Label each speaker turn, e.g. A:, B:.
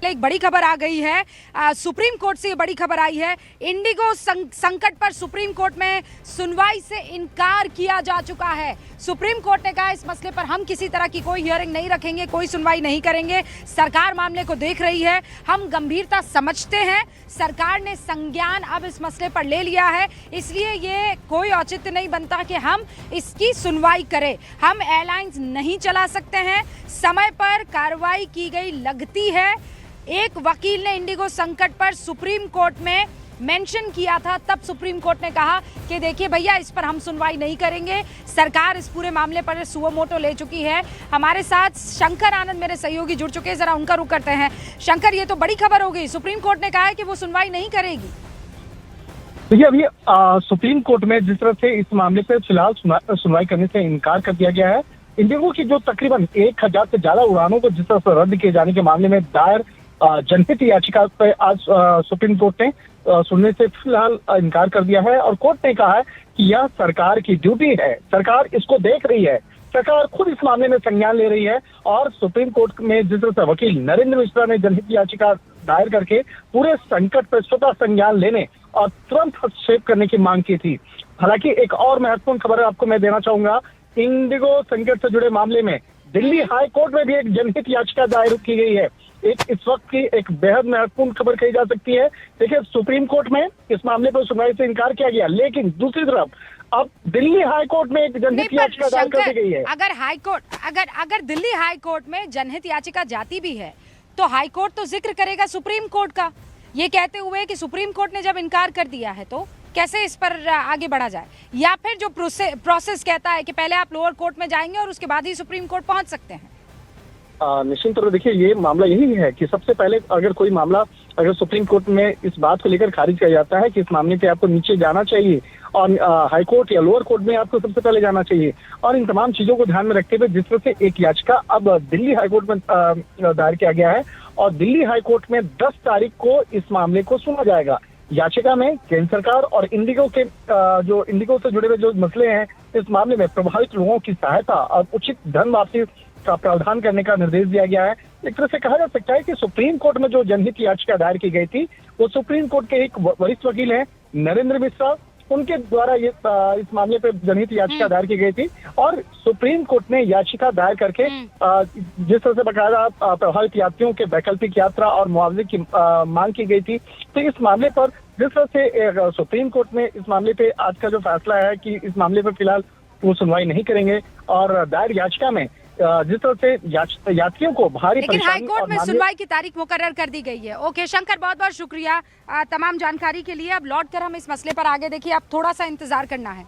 A: एक बड़ी खबर आ गई है। सुप्रीम कोर्ट से ये बड़ी खबर आई है। इंडिगो संकट पर सुप्रीम कोर्ट में सुनवाई से इनकार किया जा चुका है। सुप्रीम कोर्ट ने कहा इस मसले पर हम किसी तरह की कोई हियरिंग नहीं रखेंगे, कोई सुनवाई नहीं करेंगे। सरकार मामले को देख रही है, हम गंभीरता समझते हैं। सरकार ने संज्ञान अब इस मसले पर ले लिया है, इसलिए ये कोई औचित्य नहीं बनता कि हम इसकी सुनवाई करें। हम एयरलाइंस नहीं चला सकते हैं, समय पर कार्रवाई की गई लगती है। एक वकील ने इंडिगो संकट पर सुप्रीम कोर्ट में मेंशन किया था, तब सुप्रीम कोर्ट ने कहा कि देखिए भैया, इस पर हम सुनवाई नहीं करेंगे। सरकार इस पूरे मामले पर सुओ मोटो ले चुकी है। हमारे साथ शंकर आनंद मेरे सहयोगी जुड़ चुके हैं, जरा उनका रुख करते हैं। शंकर, ये तो बड़ी खबर हो गई, सुप्रीम कोर्ट ने कहा है कि वो सुनवाई नहीं करेगी।
B: देखिए, अभी सुप्रीम कोर्ट में जिस तरह से इस मामले पे फिलहाल सुनवाई करने से इनकार कर दिया गया है। इंडिगो की जो तकरीबन 1000 से ज्यादा उड़ानों को जिस तरह से रद्द किए जाने के मामले में दायर जनहित याचिका पर आज सुप्रीम कोर्ट ने सुनने से फिलहाल इनकार कर दिया है और कोर्ट ने कहा है कि यह सरकार की ड्यूटी है, सरकार इसको देख रही है, सरकार खुद इस मामले में संज्ञान ले रही है। और सुप्रीम कोर्ट में जिस तरह से वकील नरेंद्र मिश्रा ने जनहित याचिका दायर करके पूरे संकट पर स्वतः संज्ञान लेने और तुरंत हस्तक्षेप करने की मांग की थी। हालांकि एक और महत्वपूर्ण खबर आपको मैं देना चाहूंगा, इंडिगो संकट से जुड़े मामले में दिल्ली हाई कोर्ट में भी एक जनहित याचिका दायर की गई है। इस वक्त की एक बेहद महत्वपूर्ण खबर कही जा सकती है। देखिए, सुप्रीम कोर्ट में इस मामले पर सुनवाई से इनकार किया गया, लेकिन दूसरी तरफ अब दिल्ली हाई कोर्ट में एक जनहित याचिका दायर कर दी गई है।
A: अगर दिल्ली हाई कोर्ट में जनहित याचिका जाती भी है तो हाई कोर्ट तो जिक्र करेगा सुप्रीम कोर्ट का, ये कहते हुए कि सुप्रीम कोर्ट ने जब इनकार कर दिया है तो कैसे इस पर आगे बढ़ा जाए, या फिर जो प्रोसेस कहता है कि पहले आप लोअर कोर्ट में जाएंगे और उसके बाद ही सुप्रीम कोर्ट पहुंच सकते हैं।
B: निश्चित तौर पर देखिए, ये मामला यही है कि सबसे पहले अगर कोई मामला अगर सुप्रीम कोर्ट में इस बात को लेकर खारिज किया जाता है कि इस मामले पे आपको नीचे जाना चाहिए और हाई कोर्ट या लोअर कोर्ट में आपको सबसे पहले जाना चाहिए। और इन तमाम चीजों को ध्यान में रखते हुए जिस तरह से एक याचिका अब दिल्ली हाई कोर्ट में दायर किया गया है और दिल्ली हाई कोर्ट में 10 तारीख को इस मामले को सुना जाएगा। याचिका में केंद्र सरकार और इंडिगो के जो इंडिगो से जुड़े हुए जो मसले हैं, इस मामले में प्रभावित लोगों की सहायता और उचित धन वापसी का प्रावधान करने का निर्देश दिया गया है। एक तरह से कहा जा सकता है कि सुप्रीम कोर्ट में जो जनहित याचिका दायर की गई थी, वो सुप्रीम कोर्ट के एक वरिष्ठ वकील हैं नरेंद्र मिश्रा, उनके द्वारा ये इस मामले पे जनहित याचिका दायर की गई थी। और सुप्रीम कोर्ट ने याचिका दायर करके जिस तरह से बकायदा प्रभावित यात्रियों के वैकल्पिक यात्रा और मुआवजे की मांग की गई थी, तो इस मामले पर जिस तरह से सुप्रीम कोर्ट में इस मामले पे आज का जो फैसला है कि इस मामले पर फिलहाल वो सुनवाई नहीं करेंगे और दायर याचिका में जिस तरह से यात्रियों को भारी,
A: लेकिन हाई कोर्ट में सुनवाई की तारीख मुकर्रर कर दी गई है। ओके शंकर, बहुत बहुत शुक्रिया तमाम जानकारी के लिए। अब लौट कर हम इस मसले पर आगे देखिए, अब थोड़ा सा इंतजार करना है।